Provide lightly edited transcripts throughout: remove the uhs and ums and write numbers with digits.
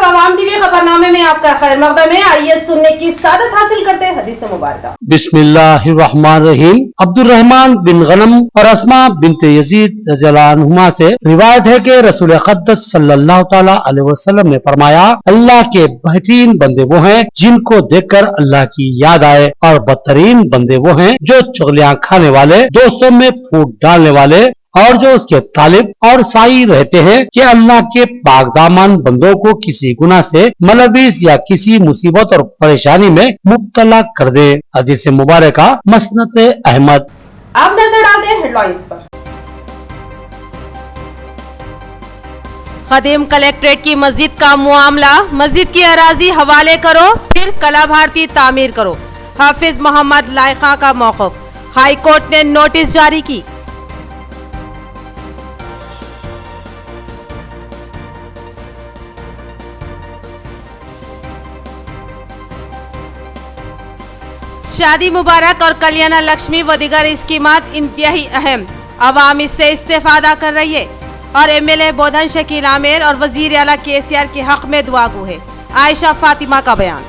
अवाम TV खबरनामे में आपका खैर मकदम है। आइए सुनने की सादत हासिल करते हैं हदीस मुबारक। बिस्मिल्लाहिर्रहमानिर्रहीम। अब्दुर्रहमान बिन गनम और अस्मा बिनते यजीद रज़ियल्लाहु अन्हुमा से रिवायत है कि रसूल अक़दस सल्लल्लाहु तआला अलैहि वसल्लम ने फरमाया, अल्लाह के बेहतरीन बंदे वो हैं जिनको देखकर अल्लाह की याद आए, और बदतरीन बंदे वो हैं जो चुगलियां खाने वाले, दोस्तों में फूट डालने वाले और जो उसके तालिब और साई रहते हैं कि अल्लाह के पाकदामन बंदों को किसी गुनाह से मलबीस या किसी मुसीबत और परेशानी में मुब्तला कर दे। हदीस मुबारक मसनद अहमद। आप नजर डालते हैं हेडलाइंस पर। खदीम कलेक्ट्रेट की मस्जिद का मामला, मस्जिद की अराजी हवाले करो फिर कला भारती तामीर करो। हाफिज मोहम्मद लाइखा का मौक़िफ़, हाई कोर्ट ने नोटिस जारी की। शादी मुबारक और कल्याण लक्ष्मी व दीगर स्कीमात इंतहाई अहम, अवाम इससे इस्तेफादा कर रही है। और एमएलए बोधन शकील आमिर और वजीर आला केसीआर के हक में दुआ गो है। आयशा फातिमा का बयान।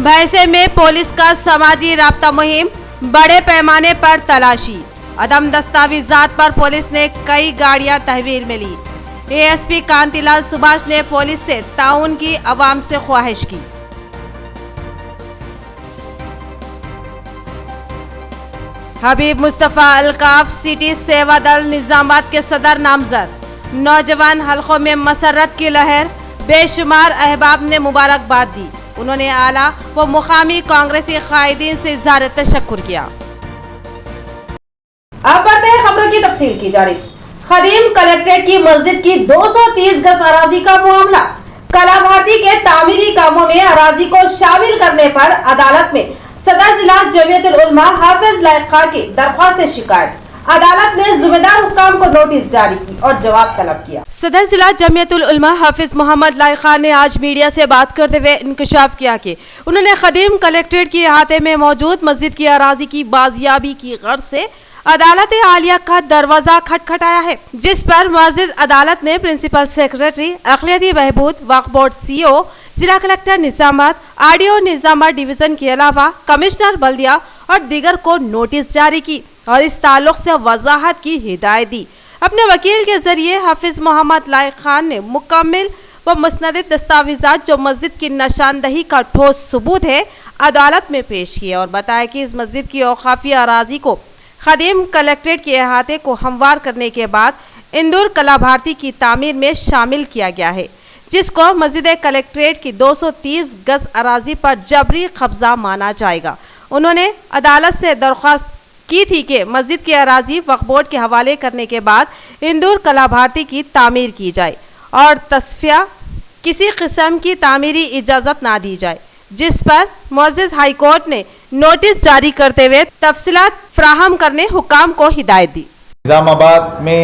भैंसे में पुलिस का समाजी राब्ता मुहिम, बड़े पैमाने पर तलाशी। अदम दस्तावेजात पर पुलिस ने कई गाड़ियां तहवील में ली। एएसपी कांतिलाल सुभाष ने पुलिस से ताउन की अवाम से ख्वाहिश की। हबीब मुस्तफा अलकाफ सिटी सेवा दल निजामाबाद के सदर नामजद। नौजवान हलकों में मसरत की लहर, बेशुमार अहबाब ने मुबारकबाद दी। उन्होंने आला व मुकामी कांग्रेसी कायदीन से इज़हार तशक्कुर किया। अब बढ़ते हैं खबरों की तफसील की जानिब। खदीम कलेक्ट्रेट की मस्जिद की 230 गज अराजी का मामला, कला भारती के तामीरी कामों में अराजी को शामिल करने पर अदालत में सदर जिला जमीयतुल उलमा हाफिज लाइखा की दरख्वास्त से शिकायत। अदालत ने जिम्मेदार हुक्काम को नोटिस जारी की और जवाब तलब किया। सदर जिला जमीयतुल उलमा हाफिज मोहम्मद लाइखा ने आज मीडिया से बात करते हुए इंकशाफ किया कि उन्होंने खदीम कलेक्ट्रेट के अहाते में मौजूद मस्जिद की अराजी की बाजियाबी की गर्ज से अदालत आलिया का दरवाजा खटखटाया है, जिस पर मुअज़्ज़िज़ अदालत ने प्रिंसिपल सेक्रेटरी अक़लियती बहबूद वक्फ बोर्ड सीईओ, जिला collector Nizamabad, RDO Nizamabad division के अलावा कमिश्नर बल्दिया और दीगर को नोटिस जारी की और इस ताल्लुक से वजाहत की हिदायत दी। अपने वकील के जरिए हाफिज मोहम्मद लाइख खान ने मुकम्मल व मुस्नद दस्तावेजात जो मस्जिद की निशानदही का ठोस सबूत है अदालत में पेश किए और बताया कि इस मस्जिद की औकाफी अराजी को खदीम कलेक्ट्रेट के अहाते को हमवार करने के बाद इंदौर कला भारती की तामीर में शामिल किया गया है, जिसको मस्जिद कलेक्ट्रेट की 230 गज अराजी पर जबरी कब्जा माना जाएगा। उन्होंने अदालत से दरख्वास्त की थी कि मस्जिद की अराजी वक्फ बोर्ड के हवाले करने के बाद इंदौर कला भारती की तामीर की जाए और तस्फिया किसी किस्म की तामीरी इजाज़त ना दी जाए, जिस पर मुअज़्ज़िज़ हाई कोर्ट ने नोटिस जारी करते हुए तफसीलात फ्राहम करने हुक्काम को हिदायत दी। निजामाबाद में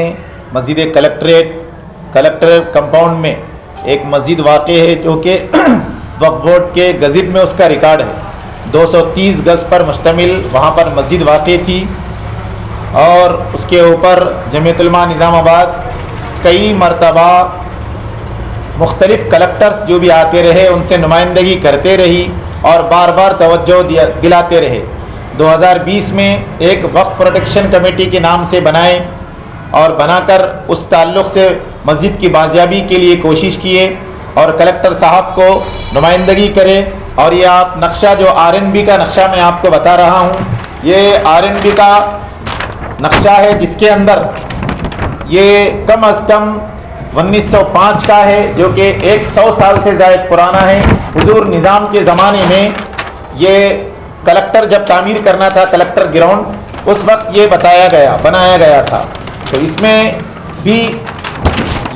मस्जिद कलेक्टर कंपाउंड में एक मस्जिद वाक़े है जो कि वक्फ बोर्ड के गज़िट में उसका रिकॉर्ड है। 230 गज पर मुश्तमिल वहाँ पर मस्जिद वाक़े थी और उसके ऊपर जमीयतुल उलमा निजामाबाद कई मरतबा मुख्तलिफ कलेक्टर्स जो भी आते रहे उनसे नुमाइंदगी करते रही और बार बार तवज्जो दिलाते रहे। 2020 में एक वक्फ प्रोटेक्शन कमेटी के नाम से बनाए और बनाकर उस ताल्लुक़ से मस्जिद की बाजियाबी के लिए कोशिश किए और कलेक्टर साहब को नुमाइंदगी करे। और ये आप नक्शा जो आरएनबी का नक्शा मैं आपको बता रहा हूँ, ये आरएनबी का नक्शा है जिसके अंदर ये कम अज़ कम 1905 का है, जो कि 100 साल से ज़ायद पुराना है। हुजूर निज़ाम के ज़माने में ये कलेक्टर जब तामीर करना था, कलेक्टर ग्राउंड, उस वक्त ये बनाया गया था। तो इसमें भी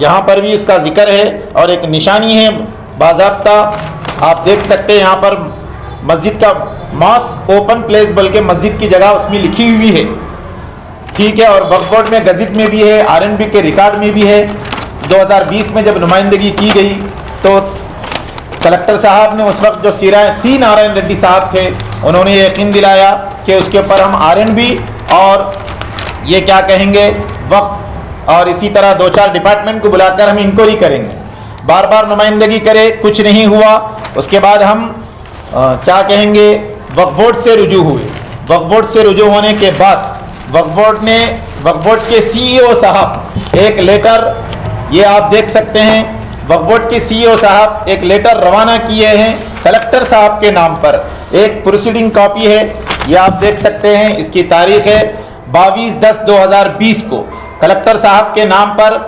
यहाँ पर भी इसका जिक्र है और एक निशानी है बाज़ाब्ता, आप देख सकते हैं यहाँ पर मस्जिद का मॉस्क ओपन प्लेस बल्कि मस्जिद की जगह उसमें लिखी हुई है, ठीक है। और वक्फ बोर्ड में गज़िट में भी है, आरएनबी के रिकॉर्ड में भी है। 2020 में जब नुमाइंदगी की गई तो कलेक्टर साहब ने उस वक्त जो सी नारायण रेड्डी साहब थे, उन्होंने यकीन दिलाया कि उसके ऊपर हम आरएनबी और ये क्या कहेंगे वक्फ और इसी तरह 2-4 डिपार्टमेंट को बुलाकर हम इंक्वायरी करेंगे। बार बार नुमाइंदगी करे, कुछ नहीं हुआ। उसके बाद हम क्या कहेंगे वक्फ बोर्ड से रुजू हुए। वक्फ बोर्ड से रुजू होने के बाद वक्फ बोर्ड के CEO साहब एक लेटर, ये आप देख सकते हैं, वक्फ बोर्ड के CEO साहब एक लेटर रवाना किए हैं कलेक्टर साहब के नाम पर। एक प्रोसीडिंग कॉपी है, ये आप देख सकते हैं, इसकी तारीख है 22/10/2020 को कलेक्टर साहब के नाम पर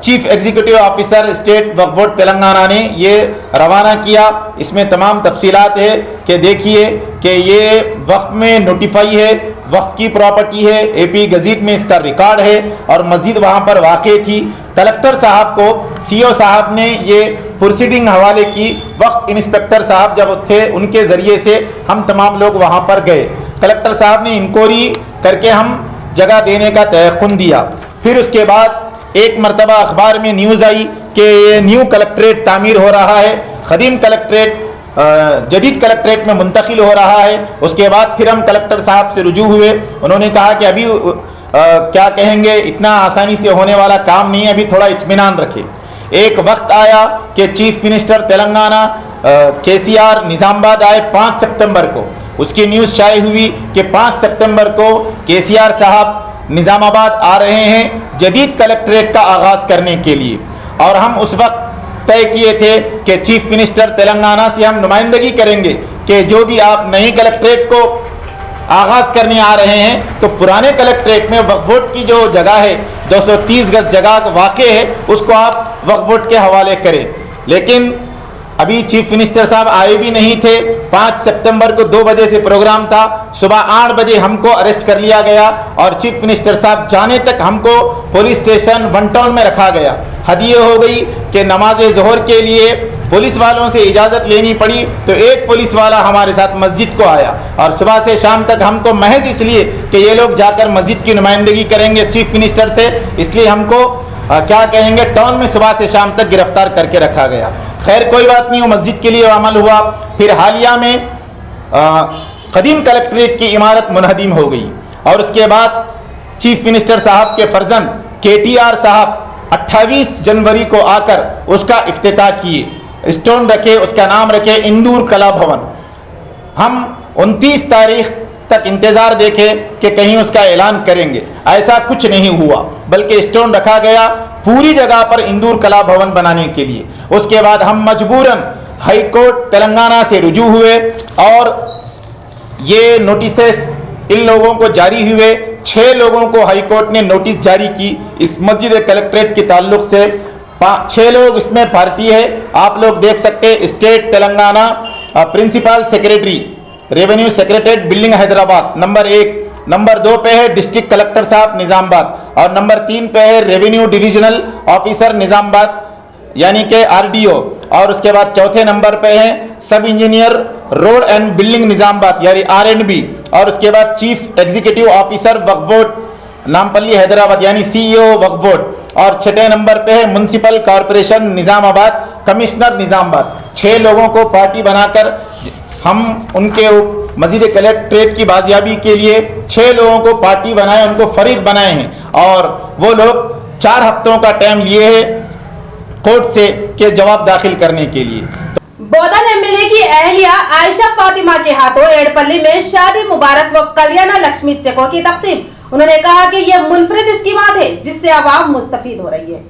चीफ एग्जीक्यूटिव ऑफिसर स्टेट वक्फ बोर्ड तेलंगाना ने ये रवाना किया। इसमें तमाम तफसीलात है कि देखिए कि ये वक्फ में नोटिफाई है, वक्फ की प्रॉपर्टी है, AP गज़ीट में इसका रिकॉर्ड है और मस्जिद वहाँ पर वाक़ई थी। कलेक्टर साहब को CO साहब ने ये प्रोसीडिंग हवाले की। वक्फ इंस्पेक्टर साहब जब थे उनके ज़रिए से हम तमाम लोग वहाँ पर गए। कलेक्टर साहब ने इंक्वायरी करके हम जगह देने का तयक़ुन दिया। फिर उसके बाद एक मरतबा अखबार में न्यूज़ आई कि ये न्यू कलेक्ट्रेट तामीर हो रहा है, ख़दीम कलेक्ट्रेट जदीद कलेक्ट्रेट में मुंतकिल हो रहा है। उसके बाद फिर हम कलेक्टर साहब से रुजू हुए। उन्होंने कहा कि अभी क्या कहेंगे इतना आसानी से होने वाला काम नहीं है, अभी थोड़ा इत्मीनान रखें। एक वक्त आया कि chief minister Telangana KCR Nizamabad आए 5 सितंबर को। उसकी न्यूज़ शाये हुई कि 5 सितंबर को KCR साहब निज़ामाबाद आ रहे हैं जदीद कलेक्ट्रेट का आगाज़ करने के लिए। और हम उस वक्त तय किए थे कि चीफ मिनिस्टर तेलंगाना से हम नुमाइंदगी करेंगे कि जो भी आप नई कलेक्ट्रेट को आगाज़ करने आ रहे हैं तो पुराने कलेक्ट्रेट में वक्फ बोर्ड की जो जगह है 230 गज जगह वाक़ई है उसको आप वक्फ बोर्ड के हवाले करें। लेकिन अभी चीफ मिनिस्टर साहब आए भी नहीं थे। 5 सितंबर को 2 बजे से प्रोग्राम था, सुबह 8 बजे हमको अरेस्ट कर लिया गया और चीफ मिनिस्टर साहब जाने तक हमको पुलिस स्टेशन 1 टाउन में रखा गया। हद ये हो गई कि नमाज ज़ोहर के लिए पुलिस वालों से इजाज़त लेनी पड़ी तो एक पुलिस वाला हमारे साथ मस्जिद को आया और सुबह से शाम तक हमको महज इसलिए कि ये लोग जाकर मस्जिद की नुमाइंदगी करेंगे चीफ मिनिस्टर से, इसलिए हमको क्या कहेंगे टाउन में सुबह से शाम तक गिरफ्तार करके रखा गया। खैर कोई बात नहीं, वो मस्जिद के लिए अमल हुआ। फिर हालिया में कदीम कलेक्ट्रेट की इमारत मुनहदिम हो गई और उसके बाद चीफ मिनिस्टर साहब के फर्जंद KTR साहब 28 जनवरी को आकर उसका इफ्तिताह किए, स्टोन रखे, उसका नाम रखे इंदूर कला भवन। हम 29 तारीख तक इंतजार देखे कि कहीं उसका ऐलान करेंगे, ऐसा कुछ नहीं हुआ बल्कि स्टोन रखा गया पूरी जगह पर इंदूर कला भवन बनाने के लिए। उसके बाद हम मजबूरन हाई कोर्ट तेलंगाना से रुजू हुए और ये नोटिसेस इन लोगों को जारी हुए। 6 लोगों को हाई कोर्ट ने नोटिस जारी की इस मस्जिद कलेक्ट्रेट के ताल्लुक से। 6 लोग इसमें पार्टी है, आप लोग देख सकते हैं। State Telangana principal secretary revenue secretariat building Hyderabad number 1, number 2 पे है डिस्ट्रिक्ट कलेक्टर साहब निज़ामाबाद और नंबर 3 पे है रेवेन्यू डिविजनल ऑफिसर निज़ामाबाद यानी कि RDO और उसके बाद चौथे नंबर पे है सब engineer road and building Nizamabad यानी R&B और उसके बाद चीफ एग्जीक्यूटिव ऑफिसर वक्फ बोर्ड नामपल्ली हैदराबाद यानी CEO वक्फ बोर्ड और 6ठे नंबर पे है municipal corporation Nizamabad commissioner Nizamabad. 6 लोगों को पार्टी बनाकर हम उनके मस्जिद कलेक्ट्रेट की बाजियाबी के लिए 6 लोगों को पार्टी बनाए, उनको फरीक बनाए हैं और वो लोग 4 हफ्तों का टाइम लिए हैं कोर्ट से के जवाब दाखिल करने के लिए। बोधन MLA की अहलिया आयशा फातिमा के हाथों एडपल्ली में शादी मुबारक व कल्याणा लक्ष्मी चेकों की तकसीम। उन्होंने कहा कि यह मुनफरिद स्कीमात है जिससे आवाम मुस्तफीद हो रही है।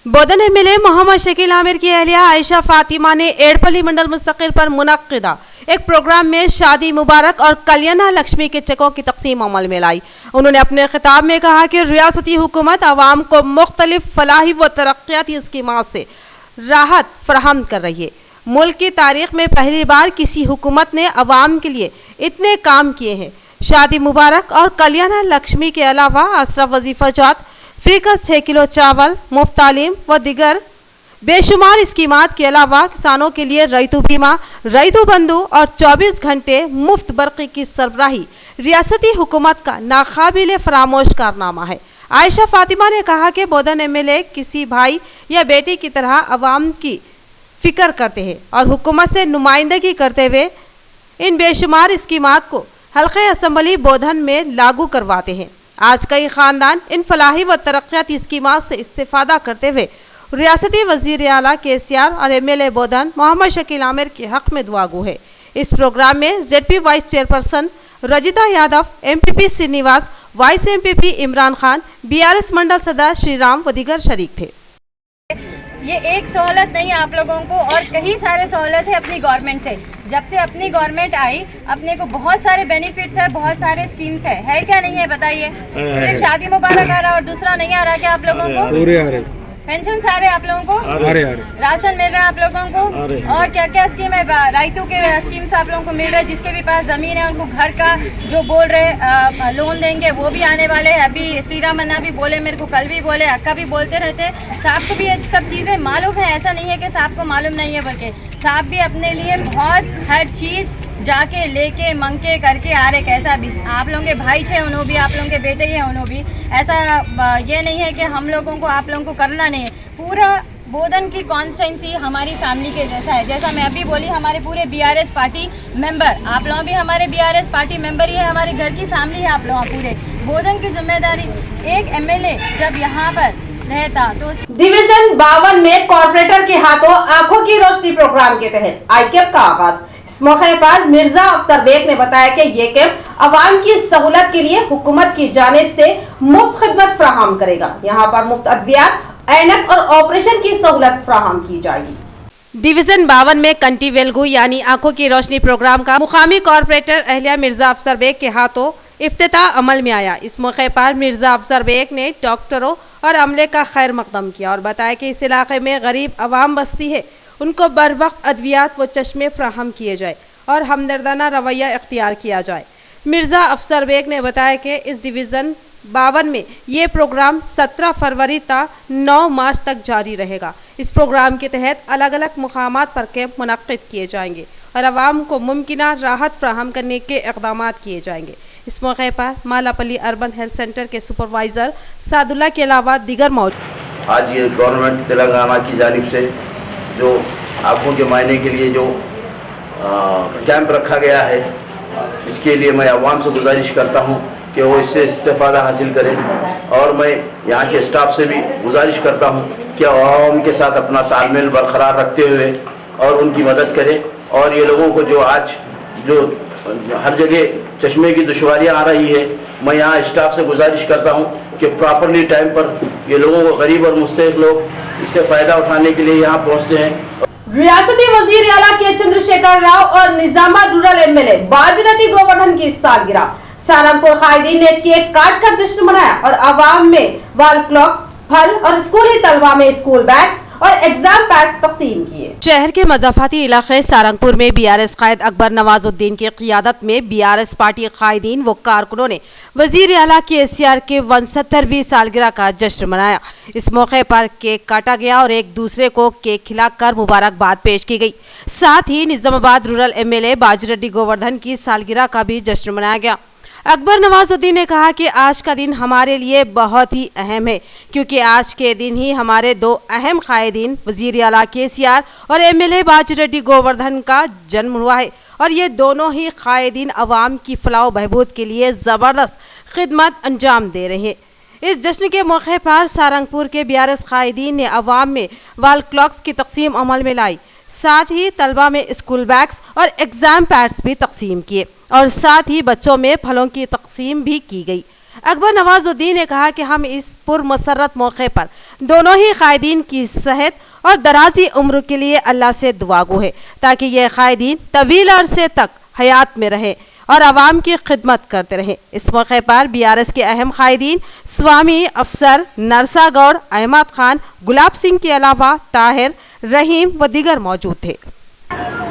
बोधन MLA मोहम्मद शकील आमिर की अहलिया आयशा फातिमा ने एडपल्ली मंडल मुस्तकिल पर मुनक्किदा एक प्रोग्राम में शादी मुबारक और कल्याणा लक्ष्मी के चेकों की तकसीम अमल में लाई। उन्होंने अपने खिताब में कहा कि रियासती हुकूमत आवाम को मुख्तलिफ फलाही व तरक्याती स्कीमात से राहत फराहम कर रही है। मुल्क की तारीख में पहली बार किसी हुकूमत ने अवाम के लिए इतने काम किए हैं। शादी मुबारक और कल्याणा लक्ष्मी के अलावा असरफ वजीफा जात, फीकस 6 किलो चावल, मुफ्त तालीम व दिगर बेशुमार स्कीमात के अलावा किसानों के लिए रैतु बीमा, रैतु बंधु और 24 घंटे मुफ्त बरक़ी की सरबराही रियासती हुकूमत का नाकाबिले फरामोश कारनामा है। आयशा फातिमा ने कहा कि बोधन MLA किसी भाई या बेटी की तरह अवाम की फिक्र करते हैं और हुकूमत से नुमाइंदगी करते हुए इन बेशुमार स्कीमात को हल्के असम्बली बोधन में लागू करवाते हैं। आज कई खानदान इन फलाही व तरक्याती स्कीमात से इस्तेफादा करते हुए रियासती वजीर आला KCR और MLA बोधन मोहम्मद शकील आमिर के हक में दुआ गो है। इस प्रोग्राम में ZP vice chairperson Rajitha Yadav, MPP Srinivas, vice MPP Imran Khan, BRS mandal सदस्य श्री राम व दीगर शरीक थे। ये एक सहूलत नहीं है आप लोगों को, और कई सारे सहूलत है अपनी गवर्नमेंट से। जब से अपनी गवर्नमेंट आई अपने को बहुत सारे बेनिफिट्स है, बहुत सारे स्कीम्स है क्या नहीं है बताइए? सिर्फ शादी मुबारक आ रहा और दूसरा नहीं आ रहा क्या आप लोगों को? पूरे आ रहे, पेंशन सारे आप लोगों को आ रहे, राशन मिल रहा है आप लोगों को, और क्या क्या स्कीम है? राइतों के स्कीम्स आप लोगों को मिल रहे हैं। जिसके भी पास ज़मीन है उनको घर का जो बोल रहे लोन देंगे वो भी आने वाले हैं। अभी श्री राम अन्ना भी बोले, मेरे को कल भी बोले, अक्का भी बोलते रहते। साहब को भी ये सब चीज़ें मालूम है, ऐसा नहीं है कि साहब को मालूम नहीं है, बल्कि साहब भी अपने लिए बहुत हर चीज़ जाके लेके मंगे करके आ रहे। कैसा भी आप लोगों के भाई छे उन्हों भी, आप लोगों के बेटे हैं उन्हों भी, ऐसा ये नहीं है कि हम लोगों को आप लोगों को करना नहीं है। पूरा बोधन की कॉन्स्टिट्यूंसी हमारी फैमिली के जैसा है। जैसा मैं अभी बोली, हमारे पूरे BRS पार्टी मेंबर, आप लोग भी हमारे BRS पार्टी मेंबर ही है, हमारे घर की फैमिली है आप लोग। पूरे बोधन की जिम्मेदारी एक MLA जब यहाँ पर रहता तो डिवीजन 52 में कॉर्पोरेटर के हाथों आंखों की रोशनी प्रोग्राम के तहत आई कैंप का आगाज। इस मौके पर मिर्जा अफसर बेग ने बताया कि ये कैंप अवाम की सहूलत के लिए हुकूमत की जानिब से मुफ्त खिदमत फराहम करेगा। यहाँ पर मुफ्त अद्वियात, ऐनक और ऑपरेशन की सहूलत फराहम की जाएगी। डिवीजन 52 में कंटी वेलगू यानी आंखों की रोशनी प्रोग्राम का मुकामी कॉर्पोरेटर अहलिया मिर्जा अफसर बेग के हाथों इफ्तिताह अमल में आया। इस मौके पर मिर्जा अफसर बेग ने डॉक्टरों और अमले का खैर मकदम किया और बताया कि इस इलाके में गरीब अवाम बस्ती है, उनको बर वक्त अद्वियात व चश्मे फ्राहम किए जाए और हमदर्दाना रवैया इख्तियार किया जाए। मिर्जा अफसर बेग ने बताया कि इस डिवीज़न 52 में ये प्रोग्राम 17 फरवरी ता 9 मार्च तक जारी रहेगा। इस प्रोग्राम के तहत अलग अलग मुकामात पर कैंप मुनक्किद किए जाएंगे और आवाम को मुमकिना राहत फ्राहम करने के इक़दामात किए जाएंगे। इस मौके पर मालापल्ली अर्बन हेल्थ सेंटर के सुपरवाइज़र सादुल्ला के अलावा दीगर मौजूद। आज ये गवर्नमेंट तेलंगाना की जानिब से जो आँखों के मायने के लिए जो कैंप रखा गया है, इसके लिए मैं आवाम से गुजारिश करता हूँ कि वो इससे इस्तेफादा हासिल करें, और मैं यहाँ के स्टाफ से भी गुजारिश करता हूँ कि आवाम के साथ अपना तालमेल बरकरार रखते हुए और उनकी मदद करें। और ये लोगों को जो आज जो हर जगह चश्मे की दुश्वारियाँ आ रही है, मैं यहाँ स्टाफ से गुजारिश करता हूँ कि प्रॉपरली टाइम पर ये लोगों को, गरीब और मुस्तहिक लोग इससे फ़ायदा उठाने के लिए यहाँ पहुँचते हैं। रियासती वजीर आला के चंद्रशेखर राव और निजामाबाद रूरल MLA बाजीराव गोवर्धन की सालगिरह। सारंगपुर कायदीन ने केक काट कर जश्न मनाया और आवाम में वॉल क्लॉक्स, फल और स्कूली तलबा में स्कूल बैग्स और एग्जाम पैड्स तकसीम किए। शहर के मज़ाफ़ाती इलाके सारंगपुर में BRS कायद अकबर नवाजुद्दीन की क़ियादत में BRS पार्टी कायदीन व कारकुनों ने वज़ीर आला KCR के 69वीं सालगिरह का जश्न मनाया। इस मौके पर केक काटा गया और एक दूसरे को केक खिलाकर मुबारकबाद पेश की गई। साथ ही निजामाबाद रूरल MLA बाजीराव गोवर्धन की सालगिरह का भी जश्न मनाया गया। अकबर नवाजुद्दीन ने कहा कि आज का दिन हमारे लिए बहुत ही अहम है, क्योंकि आज के दिन ही हमारे दो अहम कायदीन वज़ीर आला KCR और MLA बाजीराव गोवर्धन का जन्म हुआ है और ये दोनों ही कायदीन अवाम की फलाह बहबूद के लिए ज़बरदस्त खिदमत अंजाम दे रहे हैं। इस जश्न के मौके पर सारंगपुर के BRS कायदीन ने अवाम में वॉल क्लॉक्स की तकसीम अमल में लाई। साथ ही तलबा में स्कूल बैग्स और एग्जाम पैड्स भी तकसीम किए और साथ ही बच्चों में फलों की तकसीम भी की गई। अकबर नवाजुद्दीन ने कहा कि हम इस पुरमसरत मौके पर दोनों ही कायदीन की सेहत और दराजी उम्र के लिए अल्लाह से दुआगो है, ताकि ये कायदीन तवील अरसे तक हयात में रहे और आवाम की खिदमत करते रहे। इस मौके पर BRS के अहम कायदीन स्वामी अफसर नरसा गौड़, अहमद खान, गुलाब सिंह के अलावा ताहिर, रहीम व दीगर मौजूद थे।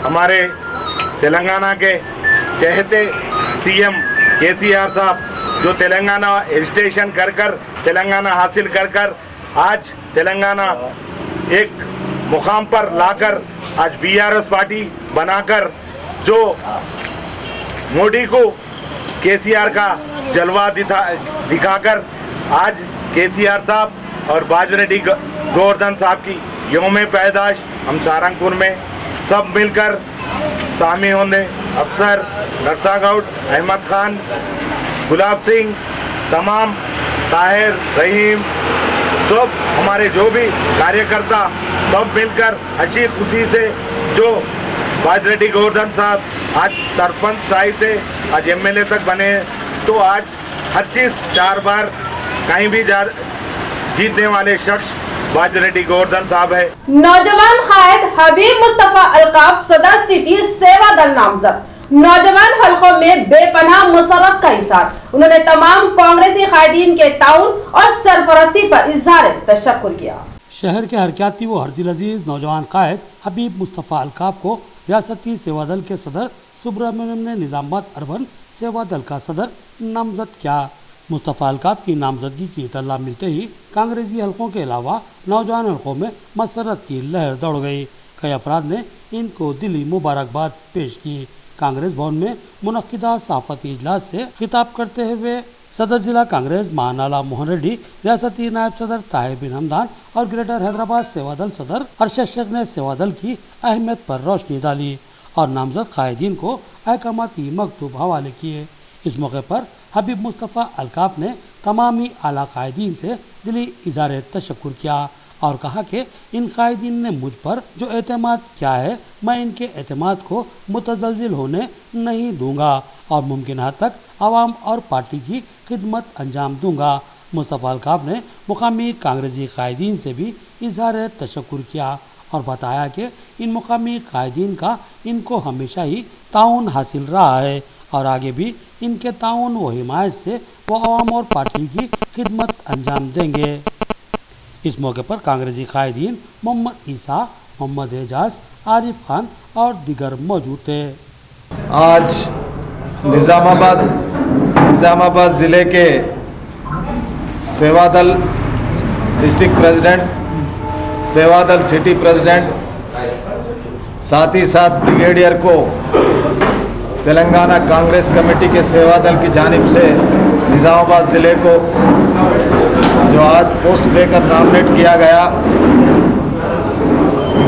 हमारे तेलंगाना के चहेते CM KCR साहब जो तेलंगाना एजिटेशन कर तेलंगाना हासिल कर आज तेलंगाना एक मुकाम पर लाकर आज BRS पार्टी बनाकर जो मोदी को KCR का जलवा दिखाकर आज KCR साहब और बाजीराव गोवर्धन साहब की यौम पैदाश हम सारंगपुर में सब मिलकर शामिल होने अफसर नरसागौड, अहमद खान, गुलाब सिंह, तमाम ताहिर, रहीम, सब हमारे जो भी कार्यकर्ता सब मिलकर अच्छी खुशी से जो बाजरेड्डी गोवर्धन साहब आज सरपंच स्थाई से आज एमएलए तक बने, तो आज हर चीज़ 4 बार कहीं भी जीतने वाले शख्स बाजरेड्डी गोवर्धन साहब है। नौजवान कायद हबीब मुस्तफा अलकाफ सदर सिटी सेवा दल नामजद। नौजवान हलकों में बेपनाह मुसरत का इज़हार। उन्होंने तमाम कांग्रेसी कायदीन के ताउन और सरपरस्ती पर इज़हार तशक्कुर किया। शहर के हरकयाती व हरदिल अजीज नौजवान कायद हबीब मुस्तफ़ा अलकाफ को रियासती सेवा दल के सदर सुब्रमण्यम ने निजामाबाद अर्बन सेवा दल का सदर नामजद किया। मुस्तफ़ा अलकाफ की नामजदगी की इत्तला मिलते ही कांग्रेसी हलकों के अलावा नौजवान हलकों में मसरत की लहर दौड़ गई। कई अफराद ने इनको दिली मुबारकबाद पेश की। कांग्रेस भवन में मुनक्किदा सहाफती इजलास से खिताब करते हुए सदर जिला कांग्रेस महानाला मोहन रेड्डी, रियासती नायब सदर ताहिर बिन हमदान और ग्रेटर हैदराबाद सेवादल सदर अरशद शेख ने सेवादल की अहमियत पर रोशनी डाली और नामजद कायदीन को अहकामाती मकतूब हवाले किए। इस मौके पर हबीब मुस्तफ़ा अलकाफ ने तमामी आला कायदीन से दिली इज़हार तशक्कुर किया और कहा कि इन कायदीन ने मुझ पर जो एतमाद किया है, मैं इनके एतमाद को मुतज़लज़िल होने नहीं दूंगा और मुमकिन हद तक आवाम और पार्टी की खिदमत अंजाम दूंगा। मुस्तफ़ा अलकाफ ने मुकामी कांग्रेसी कायदीन से भी इज़हार तशक्कुर किया और बताया कि इन मुकामी कायदीन का इनको हमेशा ही ताउन हासिल रहा है और आगे भी इनके ताउन व हिमायत से वो आवाम और पार्टी की खिदमत अंजाम देंगे। इस मौके पर कांग्रेसी कायदीन मोहम्मद ईसा, मोहम्मद एजाज, आरिफ खान और दीगर मौजूद थे। आज निज़ामाबाद ज़िले के Sevadal district president, Sevadal city president, साथ ही साथ ब्रिगेडियर को तेलंगाना कांग्रेस कमेटी के सेवादल की जानिब से निज़ामाबाद ज़िले को जो आज पोस्ट देकर नॉमिनेट किया गया,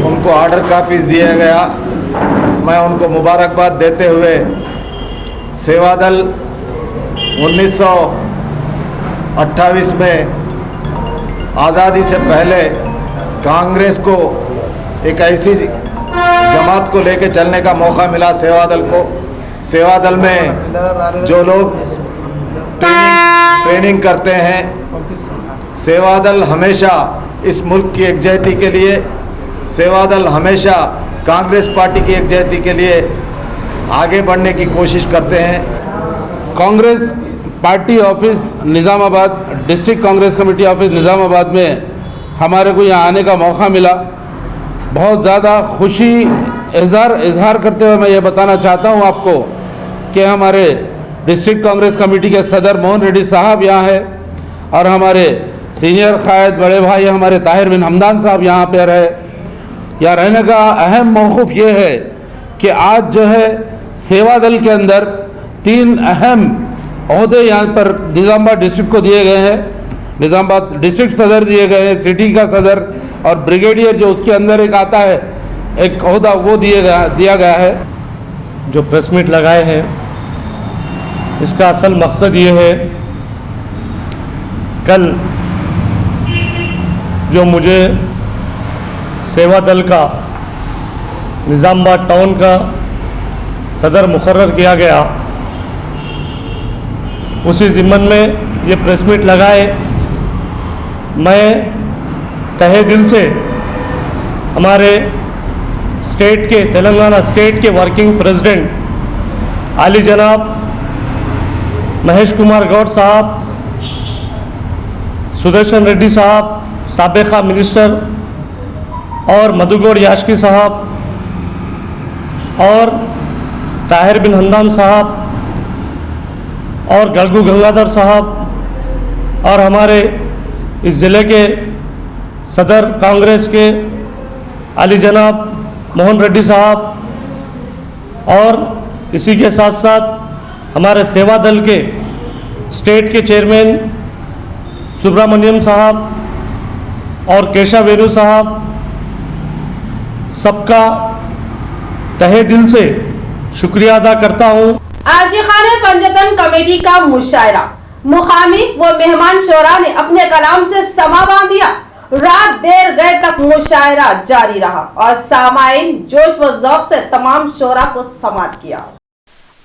उनको ऑर्डर कापीज दिया गया। मैं उनको मुबारकबाद देते हुए सेवादल 1928 में आज़ादी से पहले कांग्रेस को एक ऐसी जमात को लेके चलने का मौका मिला सेवादल को। सेवादल में जो लोग ट्रेनिंग करते हैं, सेवादल हमेशा इस मुल्क की एकजहती के लिए, सेवादल हमेशा कांग्रेस पार्टी की एकजहती के लिए आगे बढ़ने की कोशिश करते हैं। Congress party office Nizamabad, district Congress committee office Nizamabad में हमारे को यहाँ आने का मौका मिला। बहुत ज़्यादा खुशी इजहार करते हुए मैं ये बताना चाहता हूँ आपको कि हमारे डिस्ट्रिक्ट कांग्रेस कमेटी के सदर मोहन रेड्डी साहब यहाँ है और हमारे सीनियर कायद बड़े भाई हमारे ताहिर बिन हमदान साहब यहाँ पर रहे। यहाँ रहने का अहम मौक़िफ़ ये है कि आज जो है सेवादल के अंदर 3 अहम ओहदे यहाँ पर निज़ामाबाद डिस्ट्रिक्ट को दिए गए हैं। निज़ामाबाद डिस्ट्रिक्ट सदर दिए गए हैं, सिटी का सदर और ब्रिगेडियर जो उसके अंदर एक आता है एक ओहदा, वो दिया गया है। जो प्रेस मीट लगाए हैं इसका असल मकसद ये है, कल जो मुझे सेवादल का निज़ामाबाद टाउन का सदर मुकर्रर किया गया, उसी ज़िम्मन में ये प्रेस मीट लगाए। मैं तहे दिल से हमारे स्टेट के, तेलंगाना स्टेट के वर्किंग प्रेसिडेंट आली जनाब महेश कुमार गौड़ साहब, सुदर्शन रेड्डी साहब साबिका मिनिस्टर और मधुगौड़ याशकी साहब और ताहिर बिन हमदान साहब और गलगू गंगाधर साहब और हमारे इस ज़िले के सदर कांग्रेस के अली जनाब मोहन रेड्डी साहब और इसी के साथ साथ हमारे सेवा दल के स्टेट के चेयरमैन सुब्रमण्यम साहब और केशव वेणु साहब, सबका तहे दिल से शुक्रिया अदा करता हूँ। आशिकाने पंजतन कमेटी का मुशायरा, मुकामी व मेहमान शोरा ने अपने कलाम से समा बांध दिया। रात देर गए तक मुशायरा जारी रहा और सामाईन जोश व ज़ौक़ से तमाम शोरा को समाअत किया।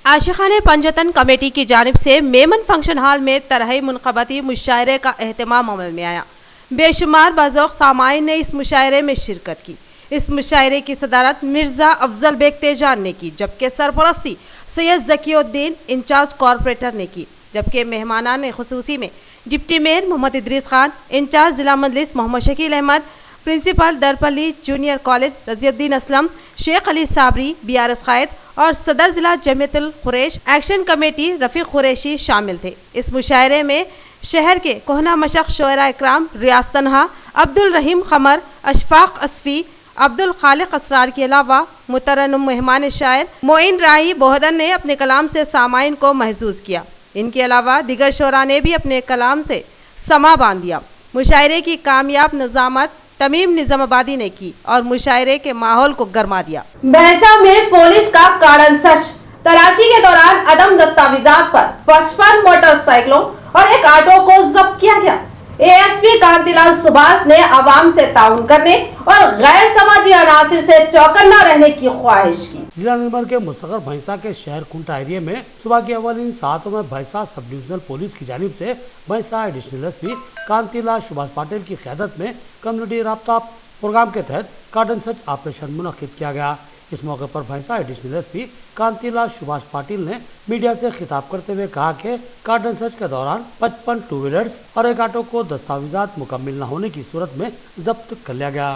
आशिकाने पंजतन कमेटी की जानिब से मेमन फंक्शन हॉल में तरह मुनक़बती मुशायरे का एहतमाम अमल में आया। बेशुमार बाज़ौक़ सामाईन ने इस मुशायरे में शिरकत की। इस मुशायरे की सदारत मिर्ज़ा अफजल बेग तेजान ने की, जबकि सरपरस्ती सैयद ज़कीउद्दीन इंचार्ज कॉरपोरेटर ने की, जबकि मेहमानान खुसूसी में deputy mayor Mohammed Idris Khan, incharge जिला Majlis Mohammed Shakeel Ahmed, principal Darpalli junior college Raziuddin Aslam, Sheikh Ali Sabri, BRS कायद और सदर जिला जमीयतुल कुरैश एक्शन कमेटी रफ़ीक कुरैशी शामिल थे। इस मुशायरे में शहर के कोहना मशक शोरा इकराम रियाज तन्हा, अब्दुल रहीम खमर, अशफाक असफ़ी, अब्दुल खालिक असरार के अलावा मुतरन्नम मेहमान शायर मोइन राही बोहदन ने अपने कलाम से सामाइन को महसूस किया। इनके अलावा दिगर शोरा ने भी अपने कलाम से समा बांध दिया। मुशायरे की कामयाब निज़ामत तमीम निज़ामाबादी ने की और मुशायरे के माहौल को गरमा दिया। भैंसा में पुलिस का कारण सश, तलाशी के दौरान अदम दस्तावेजात पर 55 मोटरसाइकिलों और एक ऑटो को जब्त किया गया। ASP कांतिलाल सुभाष ने आवाम से ताउन करने और गैर समाजी अनासिर से चौकन्ना रहने की ख्वाहिश की। जिला निर्मल के मुस्तक़र भैंसा के शहर कुंटा एरिया में सुबह के अवलिन सातों में भैंसा सब डिविजनल पुलिस की जानिब से भैंसा एडिशनल SP कांतिलाल सुभाष पाटिल की क़यादत में कम्युनिटी राब्ता प्रोग्राम के तहत कार्डन सर्च ऑपरेशन मुनक्किद किया गया। इस मौके पर भैंसा एडिशनल SP कांतिलाल सुभाष पाटिल ने मीडिया से खिताब करते हुए कहा कि कार्डन सर्च के दौरान 55 टू व्हीलर्स और एक ऑटो को दस्तावेजात मुकम्मिल न होने की सूरत में जब्त कर लिया गया।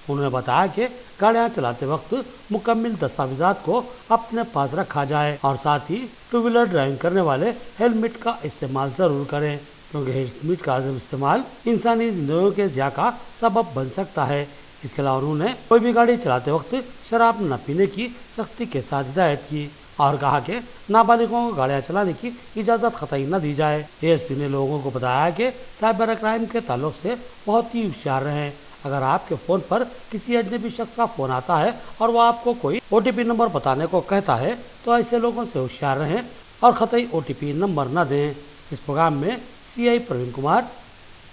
उन्होंने बताया कि गाड़ियां चलाते वक्त मुकम्मिल दस्तावेजात को अपने पास रखा जाए और साथ ही टू व्हीलर ड्राइविंग करने वाले हेलमेट का इस्तेमाल जरूर करें, क्योंकि हेलमेट का इस्तेमाल इंसानी जिंदगियों के ज़िया का सबब बन सकता है। इसके अलावा उन्होंने कोई भी गाड़ी चलाते वक्त शराब न पीने की सख्ती के साथ हिदायत की और कहा कि नाबालिगों को गाड़ियां चलाने की इजाज़त कतई न दी जाए। ASP ने लोगों को बताया कि साइबर क्राइम के ताल्लुक से बहुत ही होशियार रहें। अगर आपके फ़ोन पर किसी अजनबी शख्स का फ़ोन आता है और वह आपको कोई OTP नंबर बताने को कहता है तो ऐसे लोगों से होशियार रहें और ख़तई OTP नंबर न दें। इस प्रोग्राम में CI प्रवीण कुमार,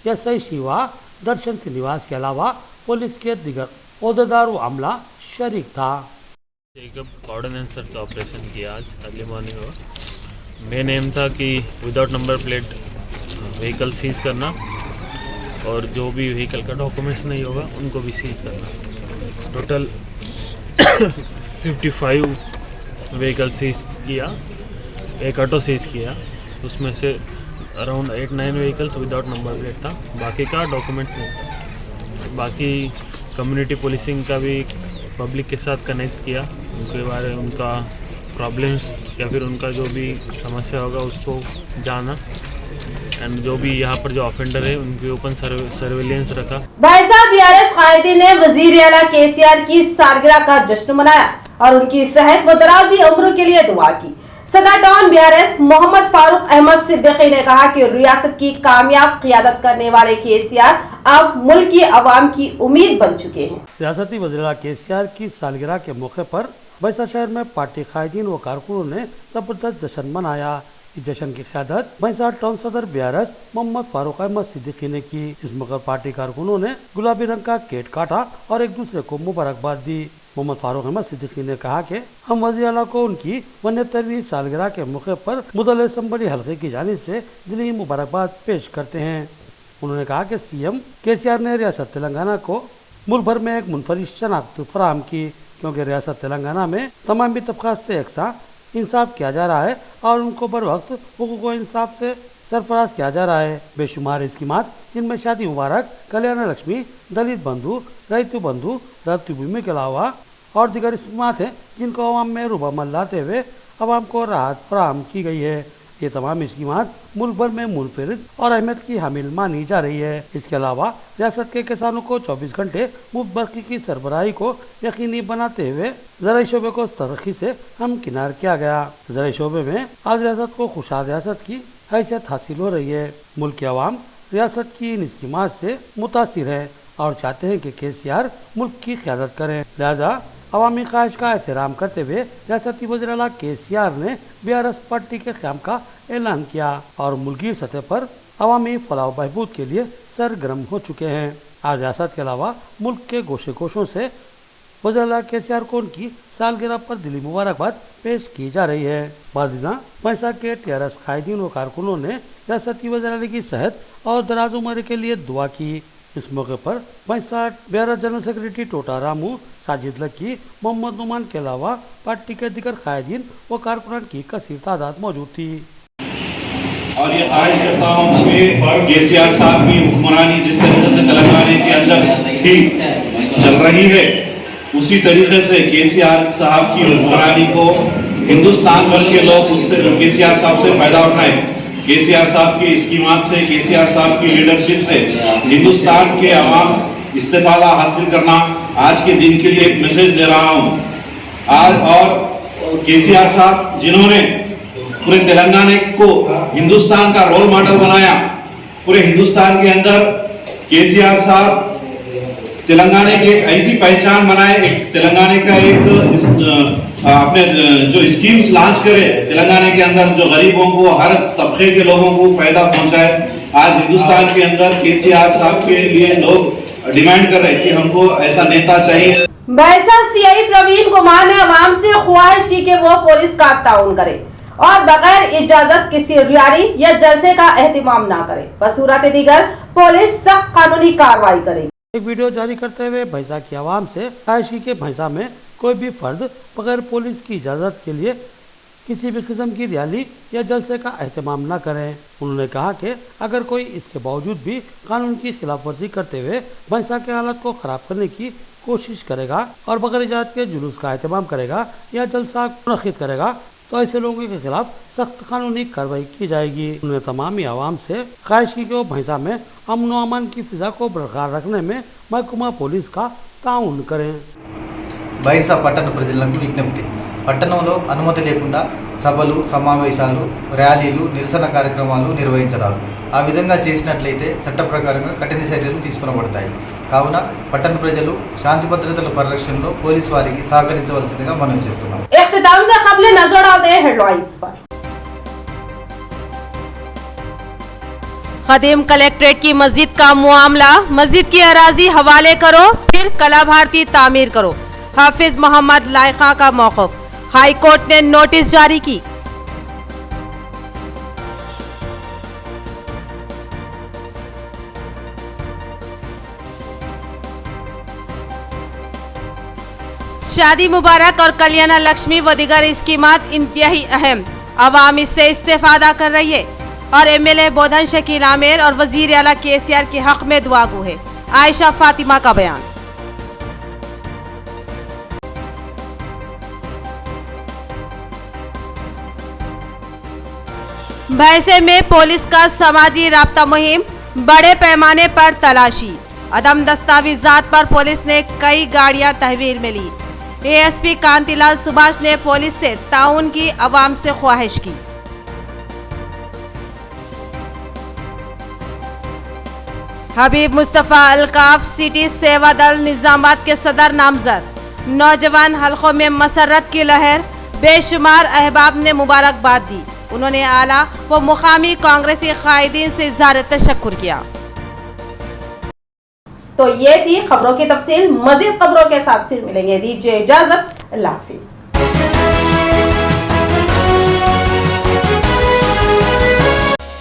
SI शिवा, दर्शन श्रीनिवास के अलावा पुलिस के दिगर ओहदेदार व अमला शरीक था। एक ऑर्डिनेंस सर्च ऑपरेशन किया आज अर्ली मॉर्निंग में। मेन एम था कि without number plate vehicle seize करना और जो भी व्हीकल का डॉक्यूमेंट्स नहीं होगा उनको भी सीज करना। टोटल 55 व्हीकल सीज किया, एक ऑटो सीज किया, उसमें से around 8-9 vehicles without number plate था, बाकी का डॉक्यूमेंट्स नहीं था। बाकी कम्युनिटी पुलिसिंग का भी पब्लिक के साथ कनेक्ट किया, उनके बारे में उनका प्रॉब्लम्स या फिर उनका जो भी समस्या होगा उसको जाना एंड जो भी यहाँ पर जो ऑफेंडर है उनके ओपन सर्वेलेंस रखा। भैंसा BRS कायदी ने वजीर आला KCR की सालगिरह का जश्न मनाया और उनकी सेहत व दराजी उम्र के लिए दुआ की। सदर टाउन BRS मोहम्मद फारूक अहमद सिद्दीकी ने कहा कि रियासत की कामयाब क़ियादत करने वाले KCR अब मुल्क की आवाम की उम्मीद बन चुके हैं। रियासती वज़ीर KCR की सालगिरह के मौके पर भैंसा शहर में पार्टी कायदीन व कारकुनों ने जबरदस्त जश्न मनाया। इस जश्न की क़यादत भैंसा टाउन सदर BRS मोहम्मद फारूक अहमद सिद्दीकी ने की। इस मौके पर पार्टी कारकुनों ने गुलाबी रंग का केक काटा और एक दूसरे को मुबारकबाद दी। मोहम्मद फारूक अहमद सिद्दीकी ने कहा कि हम वज़ीर आला को उनकी 72वीं सालगिरह के मौके पर मुदल असम्बली हल्के की जानिब से दिली मुबारकबाद पेश करते हैं। उन्होंने कहा कि CM KCR ने रियासत तेलंगाना को मुल्क भर में एक मुनफरिद शनाख्त फराहम की, क्योंकि रियासत तेलंगाना में तमामी तबक़ात से यकसा इंसाफ किया जा रहा है और उनको बर वक्त हुकूक व इंसाफ से सरफराज किया जा रहा है। बेशुमार स्कीमात जिनमें शादी मुबारक, कल्याण लक्ष्मी, दलित बंधु, रैतु बंधु, रैतु बीमे के अलावा और दीगर स्कीमात हैं जिनको अवाम में रुबअमल लाते हुए अवाम को राहत फराहम की गई है। ये तमाम स्कीमात मुल्क भर में मुनफरिद और अहमियत की हामिल मानी जा रही है। इसके अलावा रियासत के किसानों को 24 घंटे मुफ्त बरक़ी की सरबराही को यकीनी बनाते हुए ज़राई शोबे को तरक्की से हमकिनार किया गया। ज़राई शोबे में आज रियासत को खुशहाल रियासत की हैसियत हासिल हो रही है। मुल्क के अवाम रियासत की इन स्कीमात से मुतासिर है और चाहते हैं कि KCR मुल्क की क़यादत करें। लिहाजा अवामी ख्वाहिश का एहतराम करते हुए रियासती वज़ीर-ए-आला KCR ने BRS पार्टी के क़याम का ऐलान किया और मुल्की सतह पर अवामी फलाह बहबूद के लिए सरगर्म हो चुके हैं। आज रियासत के अलावा मुल्क के गोशे गोशों से वज़ीर-ए-आला KCR को उनकी सालगिरह पर दिली मुबारकबाद पेश की जा रही है। बादिजा पैसा के TRS कायदीन व कारकुनों ने रियासती वज़ीर-ए-आला की सेहत और दराज उम्र के लिए दुआ की। इस मौके पर पैसा BRS general secretary Tota Ramu, Sajid Lucky, Mohammed Numan के अलावा पार्टी के दिगर कायदीन व कारकुनान की कसीर तादाद मौजूद थी। और ये आज करता हूँ कि KCR साहब की हुक्मरानी जिस तरीके से तेलंगाना के अंदर ठीक चल रही है, उसी तरीके से KCR साहब की हुक्मरानी को हिंदुस्तान भर के लोग उससे KCR साहब से फायदा उठाएं। KCR साहब की स्कीमात से, KCR साहब की लीडरशिप से हिंदुस्तान के अवाम इस्तेफादा हासिल करना आज के दिन के लिए एक मैसेज दे रहा हूँ। आज और KCR साहब जिन्होंने पूरे तेलंगाना को हिंदुस्तान का रोल मॉडल बनाया, पूरे हिंदुस्तान के अंदर KCR साहब तेलंगाना की एक ऐसी पहचान बनाए, एक तेलंगाना का एक अपने जो स्कीम्स लॉन्च करे तेलंगाना के अंदर, जो गरीबों को, हर तबके के लोगों को फायदा पहुंचाए। आज हिंदुस्तान के अंदर KCR साहब के लिए लोग डिमांड कर रहे हैं कि हमको ऐसा नेता चाहिए। भैंसा CI प्रवीण कुमार ने अवाम से ख्वाहिश की कि वो पुलिस का ताउन करे और बगैर इजाजत किसी रैली या जलसे का एहतमाम ना करे। बसूरत दीगर पुलिस सख्त कानूनी कार्रवाई करेगी। एक वीडियो जारी करते हुए भैंसा की आवाम से ख्वाहिश की कि भैंसा में कोई भी फर्द बगैर पुलिस की इजाज़त के लिए किसी भी किस्म की रैली या जलसे का एहतमाम न करें। उन्होंने कहा कि अगर कोई इसके बावजूद भी कानून की खिलाफ वर्जी करते हुए भैंसा के हालत को ख़राब करने की कोशिश करेगा और बगैर इजाज़त के जुलूस का एहतमाम करेगा या जलसा मुनक़िद करेगा तो ऐसे लोगों के खिलाफ सख्त कानूनी कार्रवाई की जाएगी। उन्होंने तमामी आवाम से ख्वाहिश की कि वो भैंसा में अमन व अमान की फिजा को बरकरार रखने में महकमा पुलिस का ताउन करें। భైంసా పట్టణ ప్రజలకు విజ్ఞప్తి, పట్టణంలో అనుమతి లేకుండా సభలు, సమావేశాలు, ర్యాలీలు, నిరసన కార్యక్రమాలు నిర్వహించరాదు. ఆ విధంగా చేసినట్లయితే చట్ట ప్రకారంగా కఠిన చర్యలు తీసుకొనబడతాయి. కావున పట్టణ ప్రజలు శాంతి భద్రతల పరిరక్షణలో పోలీసు వారికి సహకరించవలసిందిగా మనవి చేస్తున్నాం. इख्तिताम से क़ब्ल नजर डालते हैं हेडलाइंस पर। खदीम कलेक्ट्रेट की मस्जिद का मामला, मस्जिद की अराजी हवाले करो फिर कला भारती तामीर करो। हाफिज मोहम्मद लायका का मौक़िफ़, हाई कोर्ट ने नोटिस जारी की। शादी मुबारक और कल्याण लक्ष्मी व दीगर स्कीमात इंतहाई अहम, अवाम इससे इस्तेफादा कर रही है और MLA बोधन शकील आमिर और वजीर आला KCR के हक में दुआ गो है। आयशा फातिमा का बयान। भैंसे में पुलिस का समाजी राब्ता मुहिम, बड़े पैमाने पर तलाशी। अदम दस्तावेजात पर पुलिस ने कई गाड़ियां तहवील में ली। ASP कांतिलाल सुभाष ने पुलिस से ताउन की अवाम से ख्वाहिश की। हबीब मुस्तफ़ा अलकाफ सिटी सेवा दल निजामाबाद के सदर नामजद। नौजवान हलकों में मसरत की लहर, बेशुमार अहबाब ने मुबारकबाद दी। उन्होंने आला व मुकामी कांग्रेसी कायदीन से इज़हार तशक्कुर किया। तो ये थी खबरों की तफसील। मजीद खबरों के साथ फिर मिलेंगे। दीजिए इजाजत, अल्लाह हाफिज।